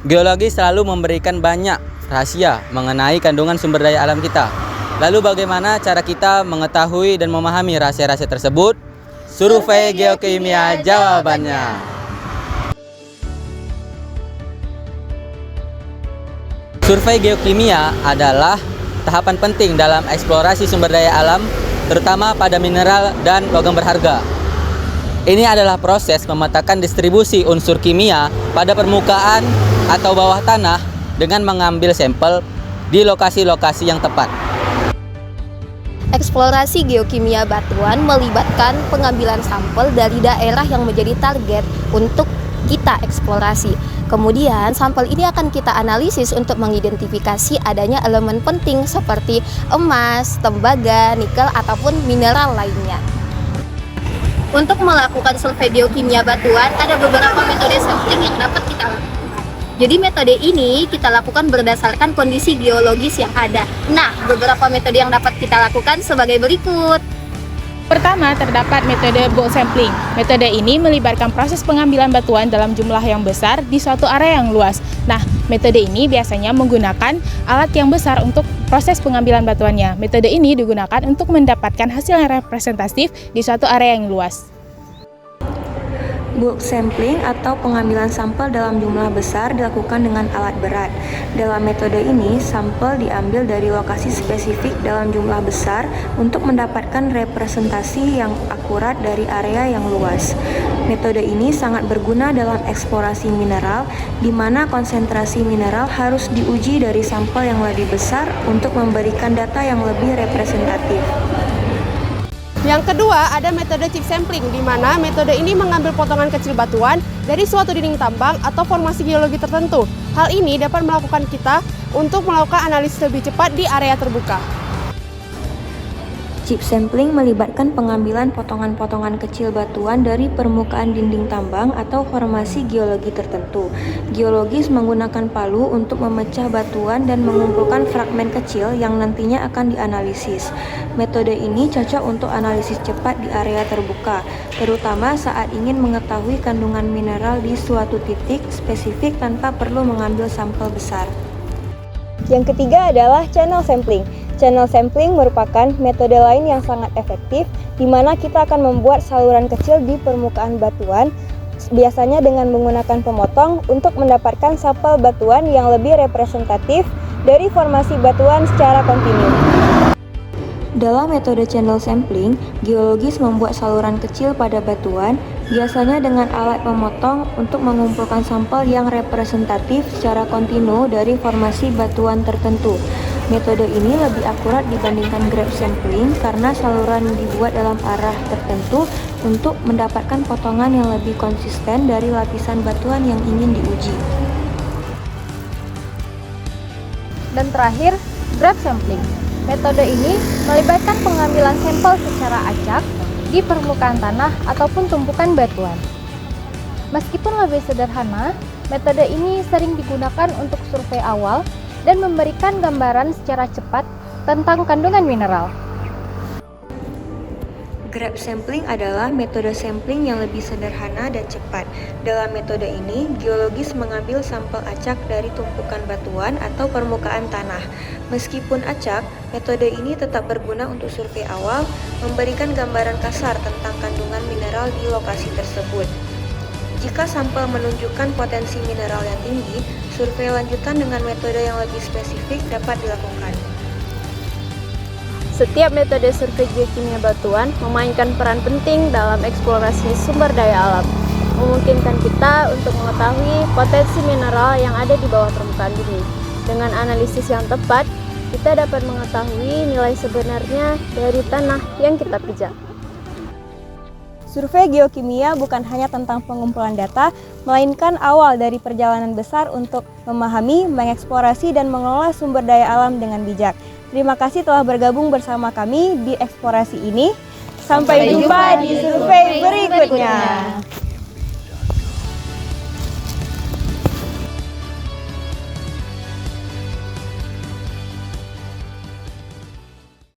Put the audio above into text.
Geologi selalu memberikan banyak rahasia mengenai kandungan sumber daya alam kita. Lalu bagaimana cara kita mengetahui dan memahami rahasia-rahasia tersebut? Survei Geokimia jawabannya. Survei geokimia adalah tahapan penting dalam eksplorasi sumber daya alam, terutama pada mineral dan logam berharga. Ini adalah proses memetakan distribusi unsur kimia pada permukaan atau bawah tanah dengan mengambil sampel di lokasi-lokasi yang tepat. Eksplorasi geokimia batuan melibatkan pengambilan sampel dari daerah yang menjadi target untuk kita eksplorasi. Kemudian sampel ini akan kita analisis untuk mengidentifikasi adanya elemen penting seperti emas, tembaga, nikel, ataupun mineral lainnya. Untuk melakukan survei geokimia batuan, ada beberapa metode sampling yang dapat kita lakukan. Jadi metode ini kita lakukan berdasarkan kondisi geologis yang ada. Nah, beberapa metode yang dapat kita lakukan sebagai berikut. Pertama, terdapat metode bulk sampling. Metode ini melibatkan proses pengambilan batuan dalam jumlah yang besar di suatu area yang luas. Nah, metode ini biasanya menggunakan alat yang besar untuk proses pengambilan batuannya. Metode ini digunakan untuk mendapatkan hasil yang representatif di suatu area yang luas. Bulk sampling atau pengambilan sampel dalam jumlah besar dilakukan dengan alat berat. Dalam metode ini, sampel diambil dari lokasi spesifik dalam jumlah besar untuk mendapatkan representasi yang akurat dari area yang luas. Metode ini sangat berguna dalam eksplorasi mineral, di mana konsentrasi mineral harus diuji dari sampel yang lebih besar untuk memberikan data yang lebih representatif. Yang kedua, ada metode chip sampling, di mana metode ini mengambil potongan kecil batuan dari suatu dinding tambang atau formasi geologi tertentu. Hal ini dapat melakukan kita untuk melakukan analisis lebih cepat di area terbuka. Chip sampling melibatkan pengambilan potongan-potongan kecil batuan dari permukaan dinding tambang atau formasi geologi tertentu. Geologis menggunakan palu untuk memecah batuan dan mengumpulkan fragmen kecil yang nantinya akan dianalisis. Metode ini cocok untuk analisis cepat di area terbuka, terutama saat ingin mengetahui kandungan mineral di suatu titik spesifik tanpa perlu mengambil sampel besar. Yang ketiga adalah channel sampling. Channel sampling merupakan metode lain yang sangat efektif, di mana kita akan membuat saluran kecil di permukaan batuan, biasanya dengan menggunakan pemotong untuk mendapatkan sampel batuan yang lebih representatif dari formasi batuan secara kontinu. Dalam metode channel sampling, geologis membuat saluran kecil pada batuan, biasanya dengan alat pemotong untuk mengumpulkan sampel yang representatif secara kontinu dari formasi batuan tertentu. Metode ini lebih akurat dibandingkan grab sampling karena saluran dibuat dalam arah tertentu untuk mendapatkan potongan yang lebih konsisten dari lapisan batuan yang ingin diuji. Dan terakhir, grab sampling. Metode ini melibatkan pengambilan sampel secara acak di permukaan tanah ataupun tumpukan batuan. Meskipun lebih sederhana, metode ini sering digunakan untuk survei awal dan memberikan gambaran secara cepat tentang kandungan mineral. Grab sampling adalah metode sampling yang lebih sederhana dan cepat. Dalam metode ini, geologis mengambil sampel acak dari tumpukan batuan atau permukaan tanah. Meskipun acak, metode ini tetap berguna untuk survei awal, memberikan gambaran kasar tentang kandungan mineral di lokasi tersebut. Jika sampel menunjukkan potensi mineral yang tinggi, survei lanjutan dengan metode yang lebih spesifik dapat dilakukan. Setiap metode survei geokimia batuan memainkan peran penting dalam eksplorasi sumber daya alam, memungkinkan kita untuk mengetahui potensi mineral yang ada di bawah permukaan bumi. Dengan analisis yang tepat, kita dapat mengetahui nilai sebenarnya dari tanah yang kita pijak. Survei geokimia bukan hanya tentang pengumpulan data, melainkan awal dari perjalanan besar untuk memahami, mengeksplorasi, dan mengelola sumber daya alam dengan bijak. Terima kasih telah bergabung bersama kami di eksplorasi ini. Sampai jumpa di survei berikutnya.